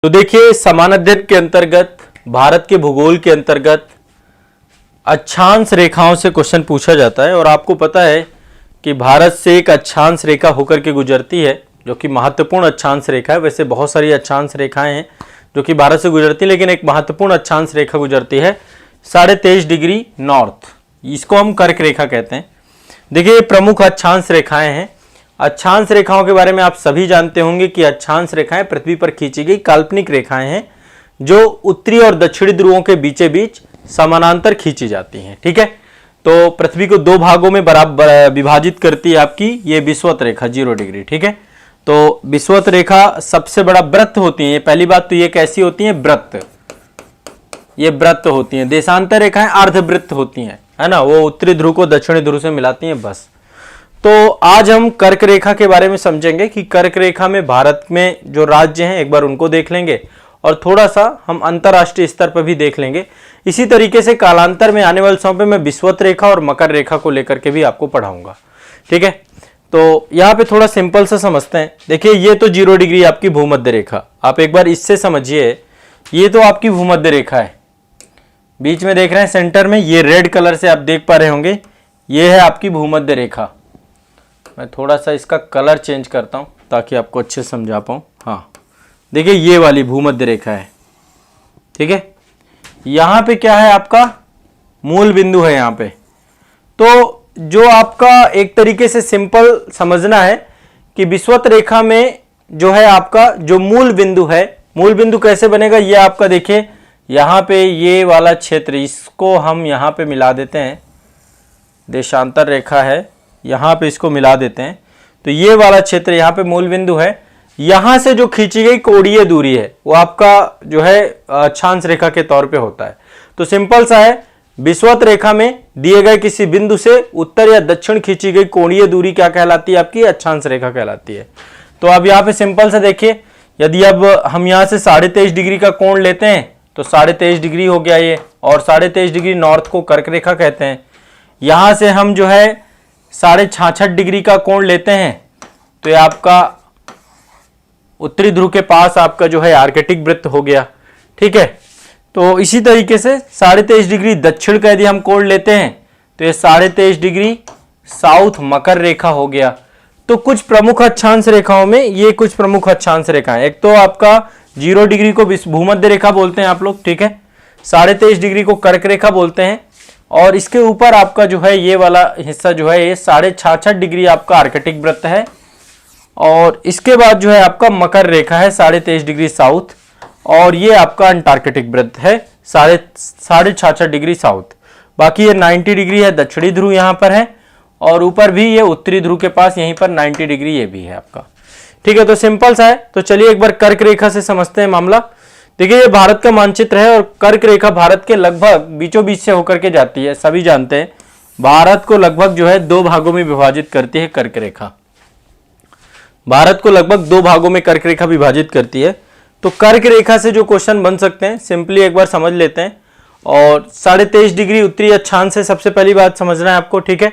तो देखिए, समान अध्ययन के अंतर्गत भारत के भूगोल के अंतर्गत अक्षांश रेखाओं से क्वेश्चन पूछा जाता है। और आपको पता है कि भारत से एक अक्षांश रेखा होकर के गुजरती है, जो कि महत्वपूर्ण अक्षांश रेखा है। वैसे बहुत सारी अक्षांश रेखाएं हैं जो कि भारत से गुजरती है, लेकिन एक महत्वपूर्ण अक्षांश रेखा गुजरती है 23.5 डिग्री नॉर्थ। इसको हम कर्क रेखा कहते हैं। देखिए, ये प्रमुख अक्षांश रेखाएं हैं। अक्षांश रेखाओं के बारे में आप सभी जानते होंगे कि अक्षांश रेखाएं पृथ्वी पर खींची गई काल्पनिक रेखाएं हैं जो उत्तरी और दक्षिणी ध्रुवों के बीचे बीच समानांतर खींची जाती हैं। ठीक है, तो पृथ्वी को दो भागों में बराबर विभाजित करती है आपकी ये विषुवत रेखा 0 डिग्री। ठीक है, तो विषुवत रेखा सबसे बड़ा वृत्त होती है। पहली बात तो ये कैसी होती है, वृत्त, ये वृत्त होती हैं। देशांतर रेखाएं अर्धवृत्त होती हैं, है ना, वो उत्तरी ध्रुव को दक्षिणी ध्रुव से मिलाती हैं बस। तो आज हम कर्क रेखा के बारे में समझेंगे कि कर्क रेखा में भारत में जो राज्य हैं एक बार उनको देख लेंगे और थोड़ा सा हम अंतरराष्ट्रीय स्तर पर भी देख लेंगे। इसी तरीके से कालांतर में आने वाले समय में मैं विषुवत रेखा और मकर रेखा को लेकर के भी आपको पढ़ाऊंगा। ठीक है, तो यहाँ पे थोड़ा सिंपल से समझते हैं। देखिए, ये तो 0 डिग्री आपकी भूमध्य रेखा, आप एक बार इससे समझिए। ये तो आपकी भूमध्य रेखा है, बीच में देख रहे हैं सेंटर में, ये रेड कलर से आप देख पा रहे होंगे, ये है आपकी भूमध्य रेखा। मैं थोड़ा सा इसका कलर चेंज करता हूं ताकि आपको अच्छे समझा पाऊं। हाँ, देखिए ये वाली भूमध्य रेखा है। ठीक है, यहां पे क्या है, आपका मूल बिंदु है यहां पे। तो जो आपका एक तरीके से सिंपल समझना है कि विषुवत रेखा में जो है आपका जो मूल बिंदु है, मूल बिंदु कैसे बनेगा, ये आपका देखिए यहां पे ये वाला क्षेत्र, इसको हम यहां पे मिला देते हैं, देशांतर रेखा है, यहां पे इसको मिला देते हैं। तो ये वाला क्षेत्र यहां पे मूल बिंदु है। यहां से जो खींची गई कोणीय दूरी है वो आपका जो है अक्षांश रेखा के तौर पे होता है। तो सिंपल सा है, विषुवत रेखा में दिए गए किसी बिंदु से उत्तर या दक्षिण खींची गई कोणीय दूरी क्या कहलाती है, आपकी अक्षांश रेखा कहलाती है। तो अब यहाँ पे सिंपल सा देखिए, यदि अब हम यहाँ से 23.5 डिग्री का कोण लेते हैं तो 23.5 डिग्री हो गया ये, और 23.5 डिग्री नॉर्थ को कर्क रेखा कहते हैं। यहां से हम जो है 66.5 डिग्री का कोण लेते हैं तो ये आपका उत्तरी ध्रुव के पास आपका जो है आर्कटिक वृत्त हो गया। ठीक है, तो इसी तरीके से 23.5 डिग्री दक्षिण का यदि हम कोण लेते हैं तो ये 23.5 डिग्री साउथ मकर रेखा हो गया। तो कुछ प्रमुख अक्षांश रेखाओं में ये कुछ प्रमुख अक्षांश रेखाएं, एक तो आपका 0 डिग्री को भूमध्य रेखा बोलते हैं आप लोग। ठीक है, 23.5 डिग्री को कर्क रेखा बोलते हैं, और इसके ऊपर आपका जो है ये वाला हिस्सा जो है ये 66.5 डिग्री आपका आर्कटिक वृत्त है। और इसके बाद जो है आपका मकर रेखा है 23.5 डिग्री साउथ, और ये आपका अंटार्कटिक वृत्त है 66.5 डिग्री साउथ। बाकी ये 90 डिग्री है दक्षिणी ध्रुव यहाँ पर है, और ऊपर भी ये उत्तरी ध्रुव के पास यहीं पर 90 डिग्री ये भी है आपका। ठीक है, तो सिंपल सा है। तो चलिए एक बार कर्क रेखा से समझते हैं मामला। देखिए, ये भारत का मानचित्र है और कर्क रेखा भारत के लगभग बीचों बीच से होकर के जाती है। सभी जानते हैं भारत को लगभग जो है 2 भागों में विभाजित करती है कर्क रेखा। भारत को लगभग 2 भागों में कर्क रेखा विभाजित करती है। तो कर्क रेखा से जो क्वेश्चन बन सकते हैं सिंपली एक बार समझ लेते हैं। और 23.5 डिग्री उत्तरी अक्षांश से सबसे पहली बात समझना है आपको। ठीक है,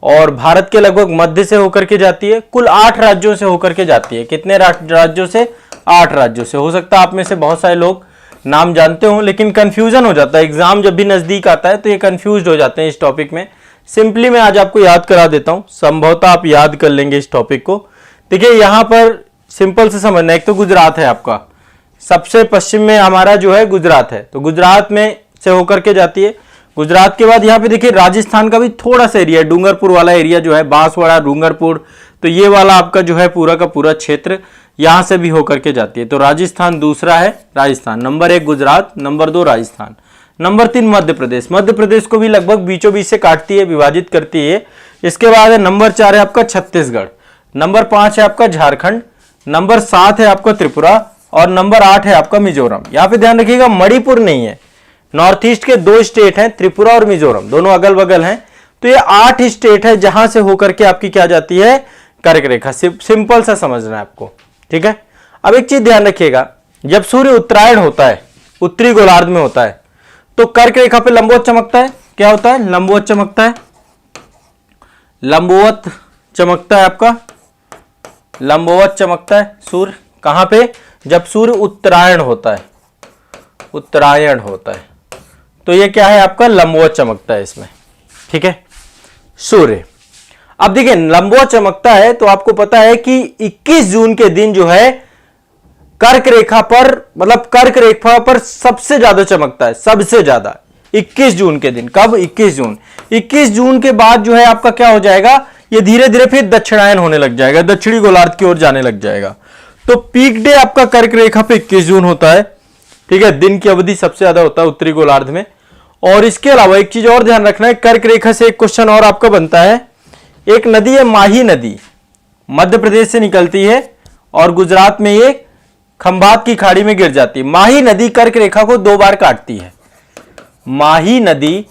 और भारत के लगभग मध्य से होकर के जाती है, कुल 8 राज्यों से होकर के जाती है। कितने राज्यों से, 8 राज्यों से। हो सकता है आप में से बहुत सारे लोग नाम जानते हो, लेकिन कंफ्यूजन हो जाता है, एग्जाम जब भी नजदीक आता है तो ये कंफ्यूज हो जाते हैं इस टॉपिक में। सिंपली मैं आज आपको याद करा देता हूं, संभवतः आप याद कर लेंगे इस टॉपिक को। देखिए, यहां पर सिंपल से समझना, एक तो गुजरात है आपका, सबसे पश्चिम में हमारा जो है गुजरात है, तो गुजरात में से होकर के जाती है। गुजरात के बाद यहाँ पे देखिए राजस्थान का भी थोड़ा सा एरिया, डूंगरपुर वाला एरिया जो है, बांसवाड़ा, डूंगरपुर, तो ये वाला आपका जो है पूरा का पूरा क्षेत्र यहां से भी होकर के जाती है। तो राजस्थान दूसरा है, Rajasthan number 1 Gujarat, number 2 Rajasthan, number 3 Madhya Pradesh. Madhya Pradesh को भी लगभग बीचों बीच से काटती है, विभाजित करती है। इसके बाद है नंबर 4 है आपका छत्तीसगढ़, नंबर 5 है आपका झारखंड, नंबर 7 है आपका त्रिपुरा, और नंबर 8 है आपका मिजोरम। यहाँ पे ध्यान रखिएगा मणिपुर नहीं है। नॉर्थ ईस्ट के 2 स्टेट हैं, त्रिपुरा और मिजोरम, दोनों अगल बगल हैं। तो ये 8 स्टेट है जहां से होकर के आपकी क्या जाती है, कर्क रेखा। सिंपल सा समझना है आपको। ठीक है, अब एक चीज ध्यान रखिएगा, जब सूर्य उत्तरायण होता है, उत्तरी गोलार्ध में होता है, तो कर्क रेखा पे लंबवत चमकता है। क्या होता है, लंबवत चमकता है, लंबवत चमकता है आपका, लंबवत चमकता है सूर्य। कहां पे, जब सूर्य उत्तरायण होता है, उत्तरायण होता है, तो ये क्या है आपका लंबवत चमकता है इसमें, ठीक है, सूर्य। अब देखिए लंबवत चमकता है तो आपको पता है कि 21 जून के दिन जो है कर्क रेखा पर, मतलब कर्क रेखा पर सबसे ज्यादा चमकता है, सबसे ज्यादा 21 जून के दिन। कब? 21 जून। 21 जून के बाद जो है आपका क्या हो जाएगा, ये धीरे धीरे फिर दक्षिणायन होने लग जाएगा, दक्षिणी गोलार्ध की ओर जाने लग जाएगा। तो पीक डे आपका कर्क रेखा पे 21 जून होता है, ठीक है, दिन की अवधि सबसे ज्यादा होता है उत्तरी गोलार्ध में। और इसके अलावा एक चीज और ध्यान रखना है, कर्क रेखा से एक क्वेश्चन और आपका बनता है। एक नदी है माही नदी, मध्य प्रदेश से निकलती है और गुजरात में ये खंभात की खाड़ी में गिर जाती है। माही नदी कर्क रेखा को 2 बार काटती है, माही नदी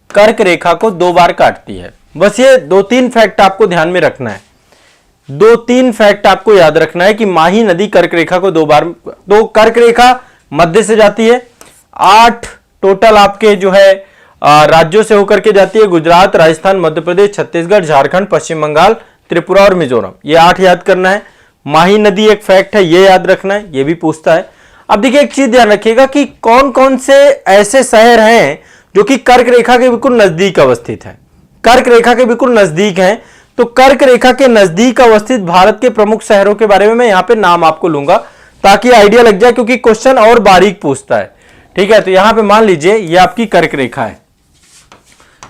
कर्क रेखा को 2 बार काटती है। बस ये 2-3 फैक्ट आपको ध्यान में रखना है, 2-3 फैक्ट आपको याद रखना है कि माही नदी कर्क रेखा को 2 बार, तो कर्क रेखा मध्य से जाती है, 8 टोटल आपके जो है राज्यों से होकर के जाती है, गुजरात, राजस्थान, मध्य प्रदेश, छत्तीसगढ़, झारखंड, पश्चिम बंगाल, त्रिपुरा और मिजोरम, ये 8 याद करना है। माही नदी एक फैक्ट है, ये याद रखना है, ये भी पूछता है। अब देखिए एक चीज ध्यान रखिएगा कि कौन कौन से ऐसे शहर हैं जो कि कर्क रेखा के बिल्कुल नजदीक अवस्थित हैं, कर्क रेखा के बिल्कुल नजदीक हैं। तो कर्क रेखा के नजदीक अवस्थित भारत के प्रमुख शहरों के बारे में मैं यहां पे नाम आपको लूंगा ताकि आइडिया लग जाए, क्योंकि क्वेश्चन और बारीक पूछता है, ठीक है। तो यहां पे मान लीजिए ये आपकी कर्क रेखा है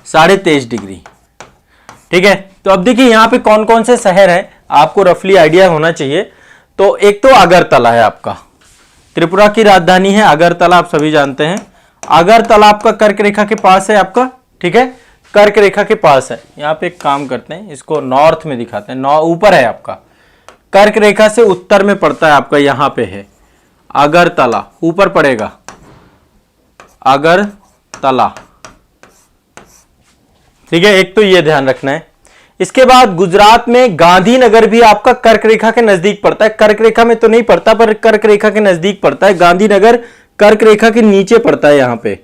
23.5 डिग्री, ठीक है। तो अब देखिए यहां पे कौन कौन से शहर हैं, आपको रफली आइडिया होना चाहिए। तो एक तो अगरतला है आपका, त्रिपुरा की राजधानी है अगरतला, आप सभी जानते हैं। अगरतला आपका कर्क रेखा के पास है आपका, ठीक है, कर्क रेखा के पास है। यहां पे एक काम करते हैं, इसको नॉर्थ में दिखाते हैं, ऊपर है आपका, कर्क रेखा से उत्तर में पड़ता है आपका, यहां पे है अगरतला, ऊपर पड़ेगा अगरतला, ठीक है। एक तो ये ध्यान रखना है। इसके बाद गुजरात में गांधीनगर भी आपका कर्क रेखा के नजदीक पड़ता है, कर्क रेखा में तो नहीं पड़ता पर कर्क रेखा के नजदीक पड़ता है। गांधीनगर कर्क रेखा के नीचे पड़ता है, यहां पे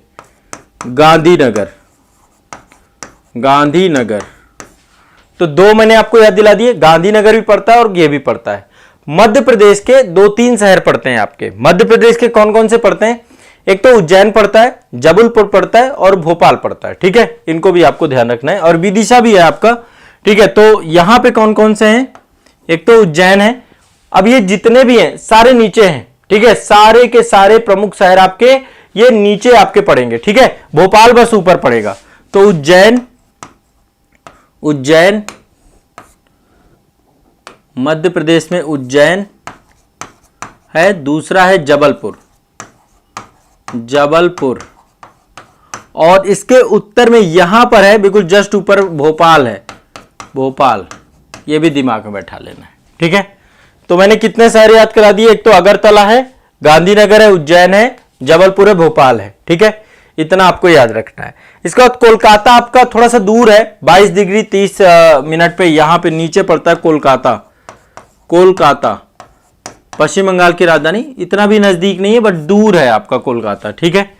गांधीनगर, गांधीनगर। तो 2 मैंने आपको याद दिला दिए, गांधीनगर भी पड़ता है और ये भी पड़ता है। मध्य प्रदेश के 2-3 शहर पड़ते हैं आपके, मध्य प्रदेश के कौन कौन से पड़ते हैं, एक तो उज्जैन पड़ता है, जबलपुर पड़ता है और भोपाल पड़ता है, ठीक है, इनको भी आपको ध्यान रखना है। और विदिशा भी है आपका, ठीक है। तो यहां पे कौन कौन से हैं, एक तो उज्जैन है। अब ये जितने भी हैं सारे नीचे हैं, ठीक है, सारे के सारे प्रमुख शहर आपके ये नीचे आपके पड़ेंगे, ठीक है, भोपाल बस ऊपर पड़ेगा। तो उज्जैन, उज्जैन मध्य प्रदेश में उज्जैन है, दूसरा है जबलपुर, जबलपुर, और इसके उत्तर में यहां पर है बिल्कुल जस्ट ऊपर भोपाल है, भोपाल, ये भी दिमाग में बैठा लेना है, ठीक है। तो मैंने कितने शहर याद करा दिए, एक तो अगरतला है, गांधीनगर है, उज्जैन है, जबलपुर है, भोपाल है, ठीक है, इतना आपको याद रखना है। इसके बाद कोलकाता आपका थोड़ा सा दूर है, 22 डिग्री 30 मिनट पे यहां पे नीचे पड़ता है कोलकाता, कोलकाता पश्चिम बंगाल की राजधानी, इतना भी नजदीक नहीं है बट दूर है आपका कोलकाता, ठीक है।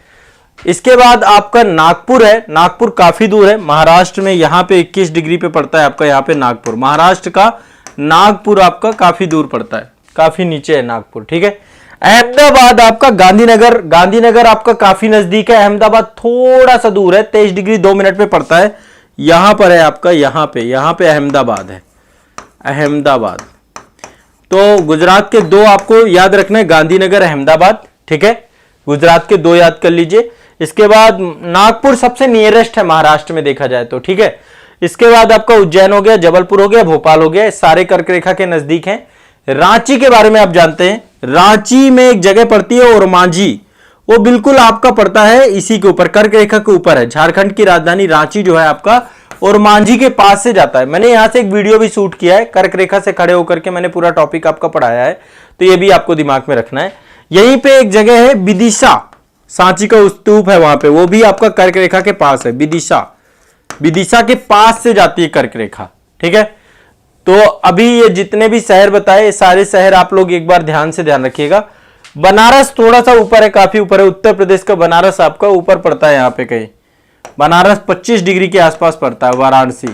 इसके बाद आपका नागपुर है, नागपुर काफी दूर है, महाराष्ट्र में यहां पे 21 डिग्री पे पड़ता है आपका, यहां पे नागपुर, महाराष्ट्र का नागपुर आपका काफी दूर पड़ता है, काफी नीचे है नागपुर, ठीक है। अहमदाबाद आपका गांधीनगर, गांधीनगर आपका काफी नजदीक है, अहमदाबाद थोड़ा सा दूर है, 23 डिग्री 2 मिनट पे पड़ता है, यहां पर है आपका, यहां पे अहमदाबाद है, अहमदाबाद। तो गुजरात के 2 आपको याद रखना है, गांधीनगर, अहमदाबाद, ठीक है, गुजरात के 2 याद कर लीजिए। इसके बाद नागपुर सबसे नियरेस्ट है महाराष्ट्र में देखा जाए तो, ठीक है। इसके बाद आपका उज्जैन हो गया, जबलपुर हो गया, भोपाल हो गया, सारे कर्क रेखा के नजदीक हैं। रांची के बारे में आप जानते हैं, रांची में एक जगह पड़ती है ओरमांझी, वो बिल्कुल आपका पड़ता है इसी के ऊपर, कर्क रेखा के ऊपर है। झारखंड की राजधानी रांची जो है आपका ओरमांझी के पास से जाता है। मैंने यहां से एक वीडियो भी शूट किया है, कर्क रेखा से खड़े होकर के मैंने पूरा टॉपिक आपका पढ़ाया है, तो ये भी आपको दिमाग में रखना है। यहीं पे एक जगह है विदिशा, सांची का स्तूप है वहां पे, वो भी आपका कर्क रेखा के पास है, विदिशा, विदिशा के पास से जाती है कर्क रेखा, ठीक है। तो अभी ये जितने भी शहर बताए सारे शहर आप लोग एक बार ध्यान से ध्यान रखिएगा। बनारस थोड़ा सा ऊपर है, काफी ऊपर है, उत्तर प्रदेश का बनारस आपका ऊपर पड़ता है, यहां पे कहीं बनारस 25 डिग्री के आसपास पड़ता है। वाराणसी,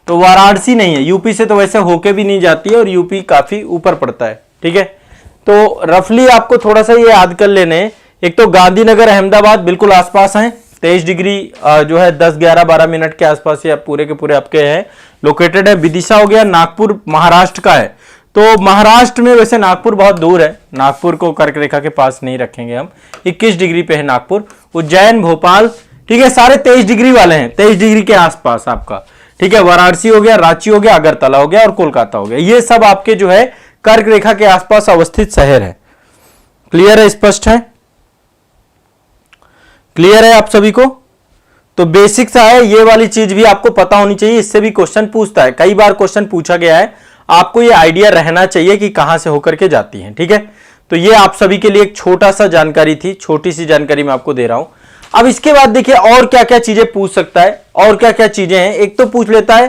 तो वाराणसी नहीं है, यूपी से तो वैसे होके भी नहीं जाती है और यूपी काफी ऊपर पड़ता है, ठीक है। तो रफली आपको थोड़ा सा ये याद कर लेने, एक तो गांधीनगर अहमदाबाद बिल्कुल आसपास हैं, 23 डिग्री जो है 10 11 12 मिनट के आसपास ये पूरे के पूरे आपके हैं लोकेटेड है। विदिशा हो गया, नागपुर महाराष्ट्र का है, तो महाराष्ट्र में वैसे नागपुर बहुत दूर है, नागपुर को कर्क रेखा के पास नहीं रखेंगे हम, 21 डिग्री पे है नागपुर। उज्जैन, भोपाल, ठीक है, सारे 23 डिग्री वाले हैं, 23 डिग्री के आसपास आपका, ठीक है। वाराणसी हो गया, रांची हो गया, अगरतला हो गया और कोलकाता हो गया, ये सब आपके जो है कर्क रेखा के आसपास अवस्थित शहर है। क्लियर है, स्पष्ट है, क्लियर है आप सभी को? तो बेसिक सा है, ये वाली चीज भी आपको पता होनी चाहिए, इससे भी क्वेश्चन पूछता है, कई बार क्वेश्चन पूछा गया है, आपको ये आइडिया रहना चाहिए कि कहां से होकर के जाती है, ठीक है। तो ये आप सभी के लिए एक छोटा सा जानकारी थी, छोटी सी जानकारी मैं आपको दे रहा हूं। अब इसके बाद देखिए और क्या क्या चीजें पूछ सकता है, और क्या क्या चीजें हैं। एक तो पूछ लेता है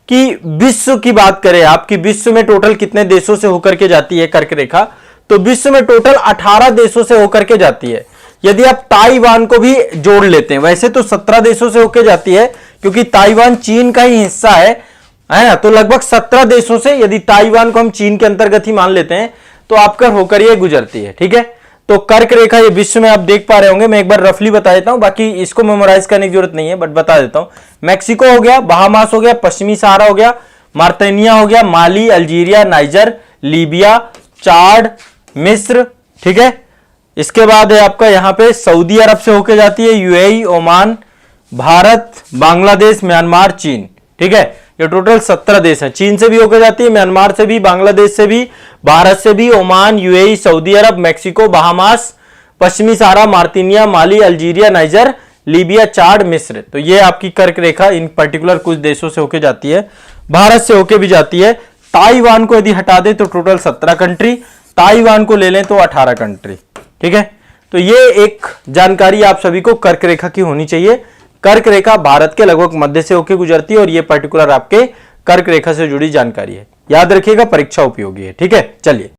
कि विश्व की बात करें आप, कि विश्व में टोटल कितने देशों से होकर के जाती है कर्क रेखा, तो विश्व में टोटल 18 देशों से होकर के जाती है। यदि आप ताइवान को भी जोड़ लेते हैं, वैसे तो 17 देशों से होकर जाती है, क्योंकि ताइवान चीन का ही हिस्सा है ना, तो लगभग 17 देशों से, यदि ताइवान को हम चीन के अंतर्गत ही मान लेते हैं, तो आपका होकर ये गुजरती है, ठीक है। तो कर्क रेखा ये विश्व में आप देख पा रहे होंगे, मैं एक बार रफली बता देता हूं, बाकी इसको मेमोराइज करने की जरूरत नहीं है, बट बता देता हूं। मैक्सिको हो गया, बहामास हो गया, पश्चिमी सहारा हो गया, मार्तनिया हो गया, माली, अल्जीरिया, नाइजर, लीबिया, चाड, मिस्र, ठीक है। इसके बाद है आपका यहां पे सऊदी अरब से होके जाती है, UAE, Oman, Bharat, Bangladesh, Myanmar, चीन, ठीक है। ये टोटल 17 देश हैं, चीन से भी होकर जाती है, म्यांमार से भी, बांग्लादेश से भी, भारत से भी, ओमान, यूएई, सऊदी अरब, मैक्सिको, बहामास, पश्चिमी सहारा, मार्तिनिया, माली, अल्जीरिया, नाइजर, लीबिया, चाड, मिस्र। तो ये आपकी कर्क रेखा इन पर्टिकुलर कुछ देशों से होकर जाती है, भारत से होकर भी जाती है। ताइवान को यदि हटा दे तो टोटल 17 कंट्री, ताइवान को ले लें तो 18 कंट्री, ठीक है। तो ये एक जानकारी आप सभी को कर्क रेखा की होनी चाहिए। कर्क रेखा भारत के लगभग मध्य से होकर गुजरती है और ये पर्टिकुलर आपके कर्क रेखा से जुड़ी जानकारी है, याद रखिएगा, परीक्षा उपयोगी है, ठीक है। चलिए